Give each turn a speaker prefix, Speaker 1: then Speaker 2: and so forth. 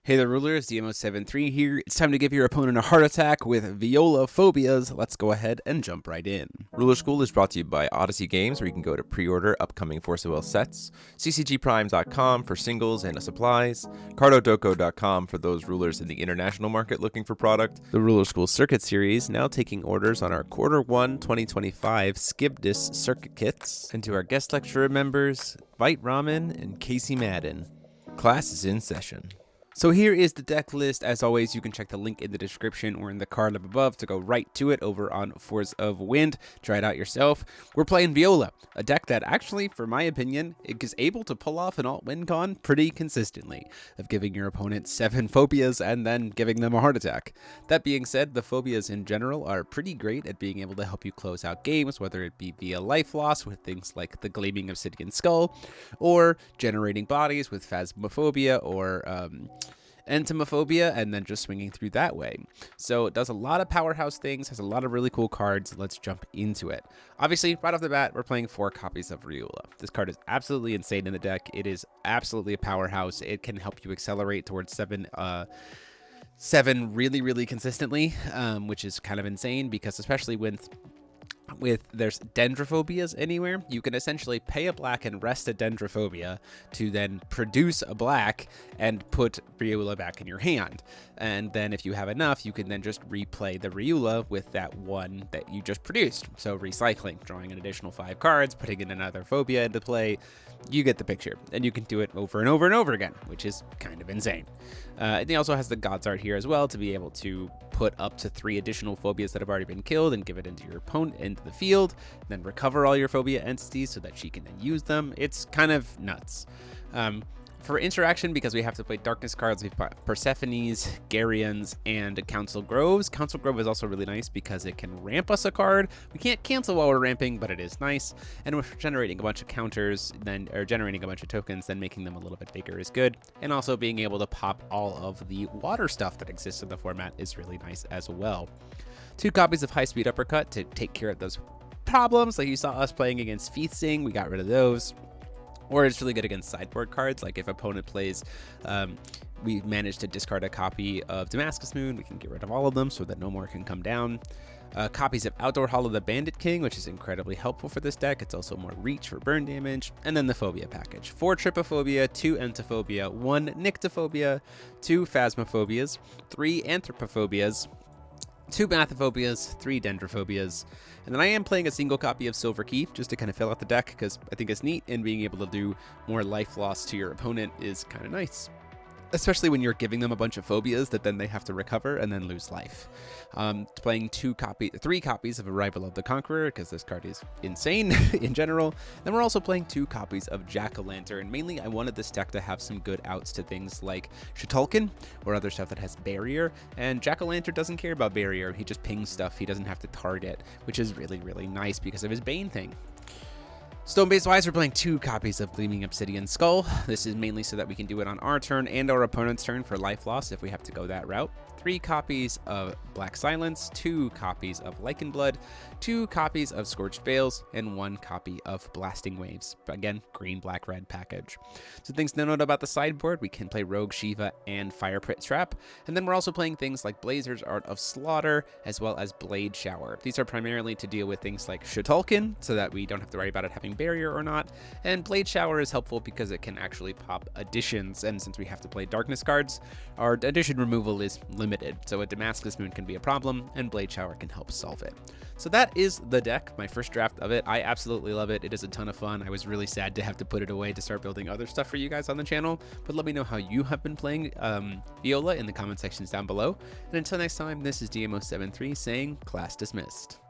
Speaker 1: Hey there, rulers, DMO73 here. It's time to give your opponent a heart attack with Viola Phobias. Let's go ahead and jump right in.
Speaker 2: Ruler School is brought to you by Odyssey Games, where you can go to pre-order upcoming Force of Will sets, ccgprime.com for singles and supplies, cardodoko.com for those rulers in the international market looking for product, the Ruler School Circuit Series now taking orders on our Q1 2025 Squid.exe circuit kits, and to our guest lecturer members, Vite Ramen and Casey Madden. Class is in session.
Speaker 1: So here is the deck list. As always, you can check the link in the description or in the card up above to go right to it over on Force of Wind. Try it out yourself. We're playing Viola, a deck that actually, for my opinion, is able to pull off an alt-win con pretty consistently, of giving your opponent 7 Phobias and then giving them a heart attack. That being said, the Phobias in general are pretty great at being able to help you close out games, whether it be via life loss with things like the Gleaming Obsidian Skull, or generating bodies with Phasmophobia or Entomophobia, and then just swinging through that way. So it does a lot of powerhouse things, has a lot of really cool cards. Let's jump into it. Obviously, right off the bat, we're playing 4 copies of Viola. This card is absolutely insane in the deck. It is absolutely a powerhouse. It can help you accelerate towards 7 really consistently, which is kind of insane, because especially with there's dendrophobias anywhere, you can essentially pay a black and rest a dendrophobia to then produce a black and put Viola back in your hand. And then if you have enough, you can then just replay the Viola with that one that you just produced. So recycling, drawing an additional 5 cards, putting in another phobia into play. You get the picture, and you can do it over and over and over again, which is kind of insane. And he also has the God's Art here as well to be able to put up to 3 additional phobias that have already been killed and give it into your opponent into the field, then recover all your phobia entities so that she can then use them. It's kind of nuts. For interaction, because we have to play darkness cards, we've got Persephones, Garyons, and Council Groves. Council Grove is also really nice because it can ramp us a card. We can't cancel while we're ramping, but it is nice. And with generating a bunch of counters, or generating a bunch of tokens, then making them a little bit bigger is good. And also being able to pop all of the water stuff that exists in the format is really nice as well. 2 copies of High Speed Uppercut to take care of those problems, like you saw us playing against Feasting. We got rid of those. Or it's really good against sideboard cards, like if opponent plays, we manage to discard a copy of Damascus Moon, we can get rid of all of them so that no more can come down. Copies of Outdoor Hollow the Bandit King, which is incredibly helpful for this deck. It's also more reach for burn damage. And then the Phobia package. 4 Trypophobia, 2 Entophobia, 1 Nyctophobias, 2 Phasmophobias, 3 Anthropophobias, 2 Mathophobias, 3 Dendrophobias, and then I am playing a single copy of Silver Key just to kind of fill out the deck because I think it's neat, and being able to do more life loss to your opponent is kind of nice, especially when you're giving them a bunch of phobias that then they have to recover and then lose life. Playing 3 copies of Arrival of the Conqueror because this card is insane in general. Then we're also playing 2 copies of Jack-o'-lantern. Mainly, I wanted this deck to have some good outs to things like Shutulkin or other stuff that has barrier. And Jack-o'-lantern doesn't care about barrier. He just pings stuff he doesn't have to target, which is really, really nice because of his Bane thing. Stone-based wise, we're playing 2 copies of Gleaming Obsidian Skull. This is mainly so that we can do it on our turn and our opponent's turn for life loss if we have to go that route. 3 copies of Black Silence, 2 copies of Lichen Blood, 2 copies of Scorched Bales, and 1 copy of Blasting Waves. Again, green, black, red package. So things to note about the sideboard, we can play Rogue Shiva and Fire Pit Trap, and then we're also playing things like Blazer's Art of Slaughter, as well as Blade Shower. These are primarily to deal with things like Shutulkin, so that we don't have to worry about it having barrier or not, and Blade Shower is helpful because it can actually pop additions, and since we have to play darkness cards, our addition removal is limited, so a Damascus Moon can be a problem, and Blade Shower can help solve it. So that is the deck, my first draft of it. I absolutely love it. It is a ton of fun. I was really sad to have to put it away to start building other stuff for you guys on the channel, but let me know how you have been playing Viola in the comment sections down below. And until next time, this is DMO73 saying class dismissed.